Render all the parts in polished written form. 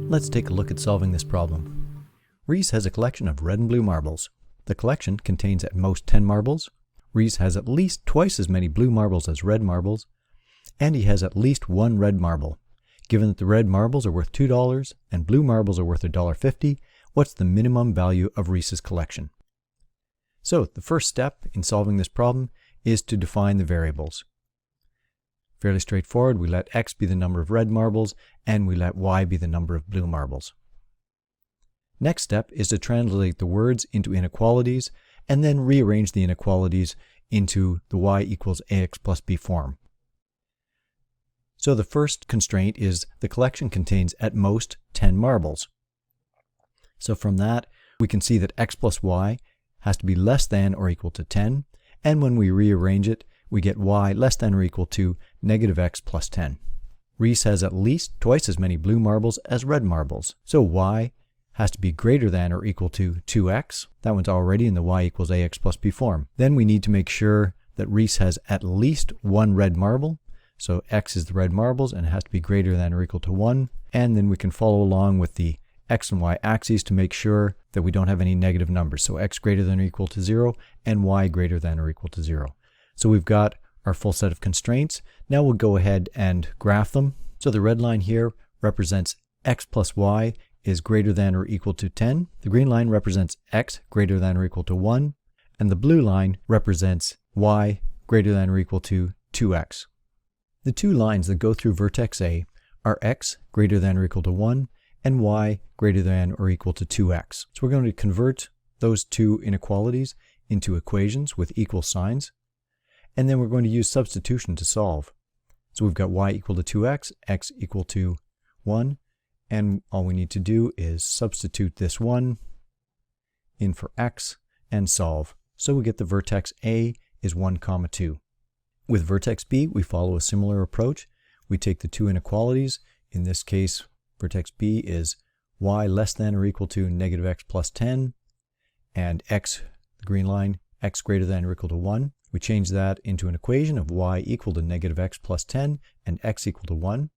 Let's take a look at solving this problem. Reese has a collection of red and blue marbles. The collection contains at most 10 marbles. Reese has at least twice as many blue marbles as red marbles, and he has at least one red marble. Given that the red marbles are worth $2 and blue marbles are worth $1.50, what's the minimum value of Reese's collection? So the first step in solving this problem is to define the variables. Fairly straightforward. We let x be the number of red marbles and we let y be the number of blue marbles. Next step is to translate the words into inequalities and then rearrange the inequalities into the y equals ax plus b form. So the first constraint is the collection contains at most 10 marbles. So from that we can see that x plus y has to be less than or equal to 10, and when we rearrange it we get y less than or equal to negative x plus 10. Reese has at least twice as many blue marbles as red marbles, so y has to be greater than or equal to 2x. That one's already in the y equals ax plus b form. Then we need to make sure that Reese has at least one red marble, so x is the red marbles and it has to be greater than or equal to 1, and then we can follow along with the x and y axes to make sure that we don't have any negative numbers, so x greater than or equal to 0 and y greater than or equal to 0. So we've got our full set of constraints. Now we'll go ahead and graph them. So the red line here represents x plus y is greater than or equal to 10. The green line represents x greater than or equal to 1. And the blue line represents y greater than or equal to 2x. The two lines that go through vertex A are x greater than or equal to 1 and y greater than or equal to 2x. So we're going to convert those two inequalities into equations with equal signs. And then we're going to use substitution to solve. So we've got y equal to 2x, x equal to 1, and all we need to do is substitute this 1 in for x and solve. So we get the vertex A is 1, 2. With vertex B, we follow a similar approach. We take the two inequalities. In this case, vertex B is y less than or equal to negative x plus 10, and x, the green line, x greater than or equal to 1. We change that into an equation of y equal to negative x plus 10 and x equal to 1.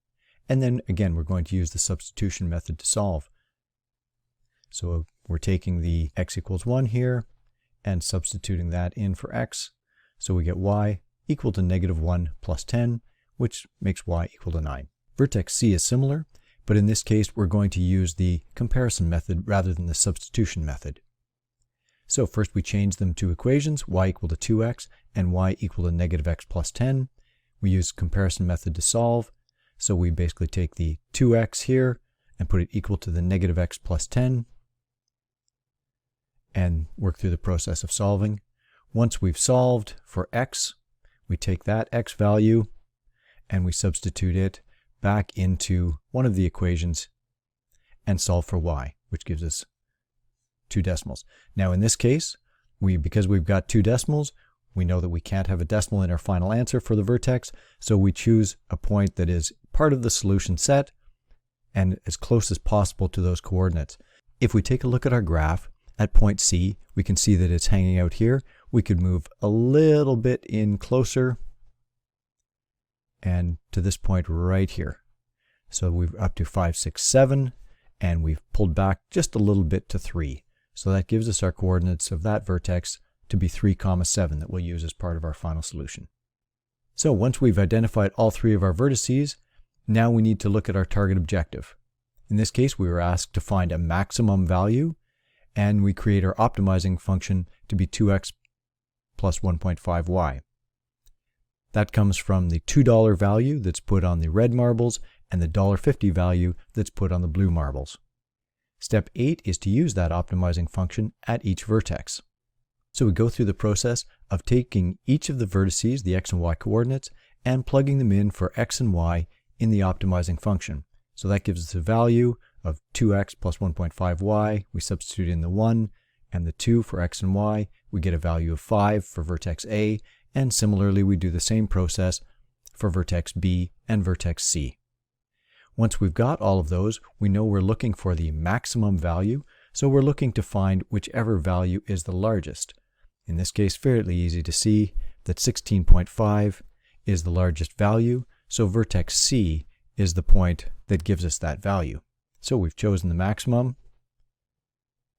And then again, we're going to use the substitution method to solve. So we're taking the x equals 1 here and substituting that in for x. So we get y equal to negative 1 plus 10, which makes y equal to 9. Vertex C is similar, but in this case, we're going to use the comparison method rather than the substitution method. So first we change them to equations, y equal to 2x and y equal to negative x plus 10. We use comparison method to solve. So we basically take the 2x here and put it equal to the negative x plus 10 and work through the process of solving. Once we've solved for x, we take that x value and we substitute it back into one of the equations and solve for y, which gives us 2 decimals. Now in this case, because we've got 2 decimals, we know that we can't have a decimal in our final answer for the vertex, so we choose a point that is part of the solution set and as close as possible to those coordinates. If we take a look at our graph at point C, we can see that it's hanging out here. We could move a little bit in closer and to this point right here. So we're up to 5, 6, 7, and we've pulled back just a little bit to 3. So that gives us our coordinates of that vertex to be 3, 7 that we'll use as part of our final solution. So once we've identified all 3 of our vertices, now we need to look at our target objective. In this case, we were asked to find a maximum value, and we create our optimizing function to be 2x plus 1.5y. That comes from the $2 value that's put on the red marbles and the $1.50 value that's put on the blue marbles. Step 8 is to use that optimizing function at each vertex. So we go through the process of taking each of the vertices, the x and y coordinates, and plugging them in for x and y in the optimizing function. So that gives us a value of 2x plus 1.5y. We substitute in the 1 and the 2 for x and y. We get a value of 5 for vertex A, and similarly we do the same process for vertex B and vertex C. Once we've got all of those, we know we're looking for the maximum value, so we're looking to find whichever value is the largest. In this case, fairly easy to see that 16.5 is the largest value, so vertex C is the point that gives us that value. So we've chosen the maximum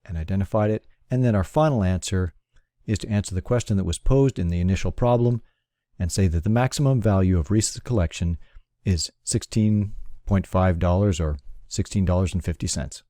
and identified it. And then our final answer is to answer the question that was posed in the initial problem and say that the maximum value of Reese's collection is $16.5 or $16.50.